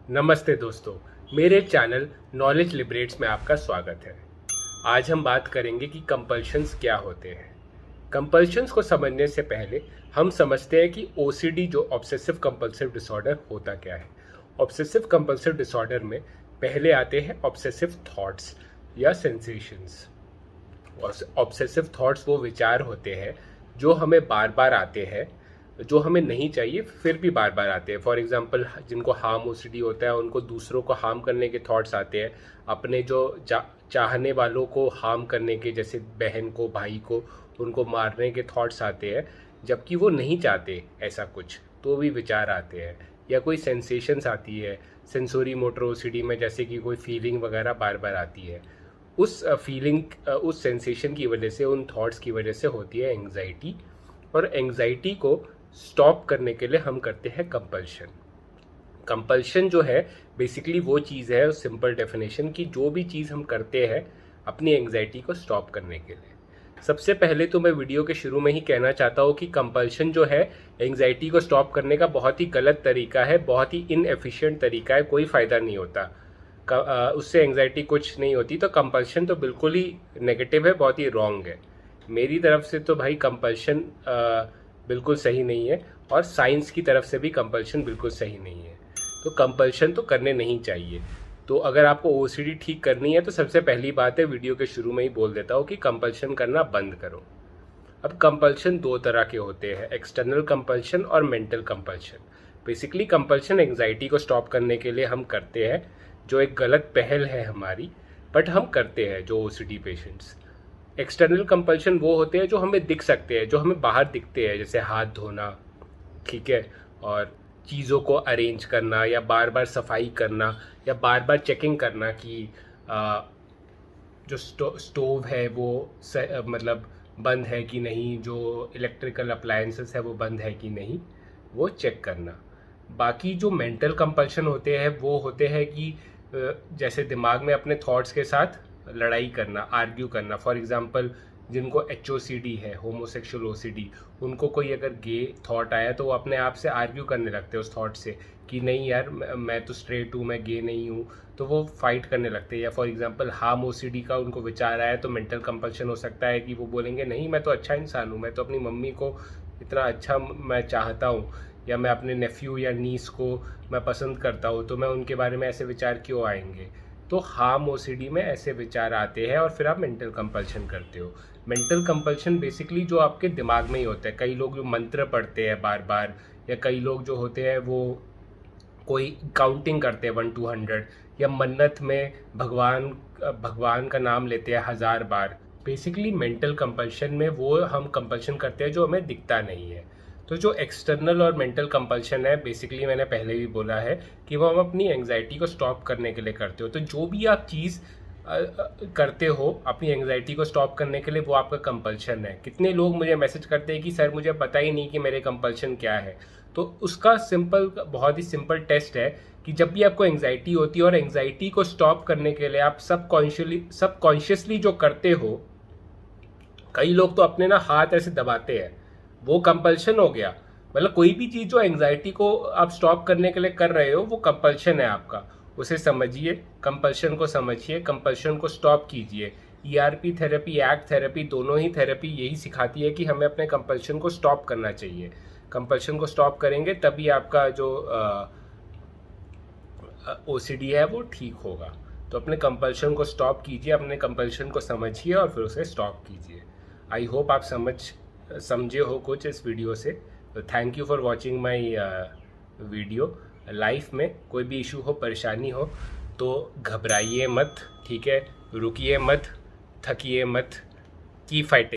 नमस्ते दोस्तों, मेरे चैनल नॉलेज लिबरेट्स में आपका स्वागत है। आज हम बात करेंगे कि कंपल्शंस क्या होते हैं। कंपल्शंस को समझने से पहले हम समझते हैं कि ओसीडी जो ऑब्सेसिव कंपल्सिव डिसऑर्डर होता क्या है। ऑब्सेसिव कंपल्सिव डिसऑर्डर में पहले आते हैं ऑब्सेसिव थॉट्स या सेंसेशंस। ऑब्सेसिव थॉट्स वो विचार होते हैं जो हमें बार बार आते हैं, जो हमें नहीं चाहिए फिर भी बार बार आते हैं। फॉर एग्जांपल, जिनको हार्म ओसीडी होता है उनको दूसरों को हार्म करने के थॉट्स आते हैं, अपने जो चाहने वालों को हार्म करने के, जैसे बहन को, भाई को, उनको मारने के थॉट्स आते हैं, जबकि वो नहीं चाहते ऐसा कुछ, तो भी विचार आते हैं। या कोई सेंसेशंस आती है सेंसोरी मोटर ओसीडी में, जैसे कि कोई फीलिंग वगैरह बार बार आती है। उस फीलिंग, उस सेंसेशन की वजह से, उन थॉट्स की वजह से होती है एंग्जाइटी, और एंग्जाइटी को स्टॉप करने के लिए हम करते हैं कंपल्शन। कंपल्शन जो है बेसिकली वो चीज़ है, सिंपल डेफिनेशन की, जो भी चीज़ हम करते हैं अपनी एंग्जाइटी को स्टॉप करने के लिए। सबसे पहले तो मैं वीडियो के शुरू में ही कहना चाहता हूँ कि कंपल्शन जो है एंग्जाइटी को स्टॉप करने का बहुत ही गलत तरीका है, बहुत ही इनएफिशिएंट तरीका है, कोई फ़ायदा नहीं होता। उससे एंग्जाइटी कुछ नहीं होती। तो कंपल्शन तो बिल्कुल ही नेगेटिव है, बहुत ही रॉन्ग है। मेरी तरफ से तो भाई कंपल्शन बिल्कुल सही नहीं है, और साइंस की तरफ से भी कंपल्शन बिल्कुल सही नहीं है। तो कंपल्शन तो करने नहीं चाहिए। तो अगर आपको ओसीडी ठीक करनी है तो सबसे पहली बात है, वीडियो के शुरू में ही बोल देता हूँ कि कंपल्शन करना बंद करो। अब कंपल्शन दो तरह के होते हैं, एक्सटर्नल कंपल्शन और mental compulsion. Basically compulsion anxiety को स्टॉप करने के लिए हम करते हैं, जो एक गलत पहल है हमारी, बट हम करते हैं जो ओसीडी पेशेंट्स। एक्सटर्नल कंपल्शन वो होते हैं जो हमें दिख सकते हैं, जो हमें बाहर दिखते हैं, जैसे हाथ धोना, ठीक है, और चीज़ों को अरेंज करना, या बार बार सफाई करना, या बार बार चेकिंग करना कि जो स्टोव है वो मतलब बंद है कि नहीं, जो इलेक्ट्रिकल अप्लायंसेस है वो बंद है कि नहीं, वो चेक करना। बाकी जो मेंटल कंपल्शन होते हैं वो होते हैं कि जैसे दिमाग में अपने थॉट्स के साथ लड़ाई करना, आर्ग्यू करना। फॉर एग्जांपल, जिनको HOCD है, होमोसेक्सुअल ओसीडी, उनको कोई अगर गे थॉट आया तो वो अपने आप से आर्ग्यू करने लगते हैं उस थॉट से कि नहीं यार, मैं तो स्ट्रेट हूँ, मैं गे नहीं हूँ, तो वो फाइट करने लगते हैं। या फॉर एग्जांपल, हार्म ओसीडी का उनको विचार आया तो मेंटल कंपल्शन हो सकता है कि वो बोलेंगे नहीं, मैं तो अच्छा इंसान हूँ, मैं तो अपनी मम्मी को इतना अच्छा मैं चाहता हूँ, या मैं अपने नेफ्यू या नीस को मैं पसंद करता हूँ, तो मैं उनके बारे में ऐसे विचार क्यों आएंगे। तो हार्म ओसीडी में ऐसे विचार आते हैं और फिर आप मेंटल कंपल्शन करते हो। मेंटल कंपल्शन बेसिकली जो आपके दिमाग में ही होता है। कई लोग जो मंत्र पढ़ते हैं बार बार, या कई लोग जो होते हैं वो कोई काउंटिंग करते हैं 1 to 100, या मन्नत में भगवान भगवान का नाम लेते हैं 1000 बार। बेसिकली मेंटल कंपल्शन में वो हम कंपल्शन करते हैं जो हमें दिखता नहीं है। तो जो एक्सटर्नल और मेंटल कंपल्शन है, बेसिकली मैंने पहले भी बोला है कि वो हम अपनी एंग्जाइटी को स्टॉप करने के लिए करते हो। तो जो भी आप चीज़ करते हो अपनी एंग्जाइटी को स्टॉप करने के लिए, वो आपका कंपल्शन है। कितने लोग मुझे मैसेज करते हैं कि सर मुझे पता ही नहीं कि मेरे कंपल्शन क्या है। तो उसका सिंपल, बहुत ही सिंपल टेस्ट है कि जब भी आपको एंग्जाइटी होती है और एंग्जाइटी को स्टॉप करने के लिए आप सबकॉन्शियसली जो करते हो, कई लोग तो अपने ना हाथ ऐसे दबाते हैं, वो कंपल्शन हो गया। मतलब कोई भी चीज़ जो एंग्जाइटी को आप स्टॉप करने के लिए कर रहे हो, वो कंपल्शन है आपका। उसे समझिए, कंपल्शन को समझिए, कंपल्शन को स्टॉप कीजिए। ERP थेरेपी, एक्ट थेरेपी, दोनों ही थेरेपी यही सिखाती है कि हमें अपने कंपल्शन को स्टॉप करना चाहिए। कंपल्शन को स्टॉप करेंगे तभी आपका जो OCD है वो ठीक होगा। तो अपने कंपल्शन को स्टॉप कीजिए, अपने कंपल्शन को समझिए और फिर उसे स्टॉप कीजिए। आई होप आप समझे हो कुछ इस वीडियो से। तो thank you for watching my video. Life में कोई भी इशू हो, परेशानी हो, तो घबराइए मत, ठीक है, रुकिए मत, थकिए मत, की फाइटिंग।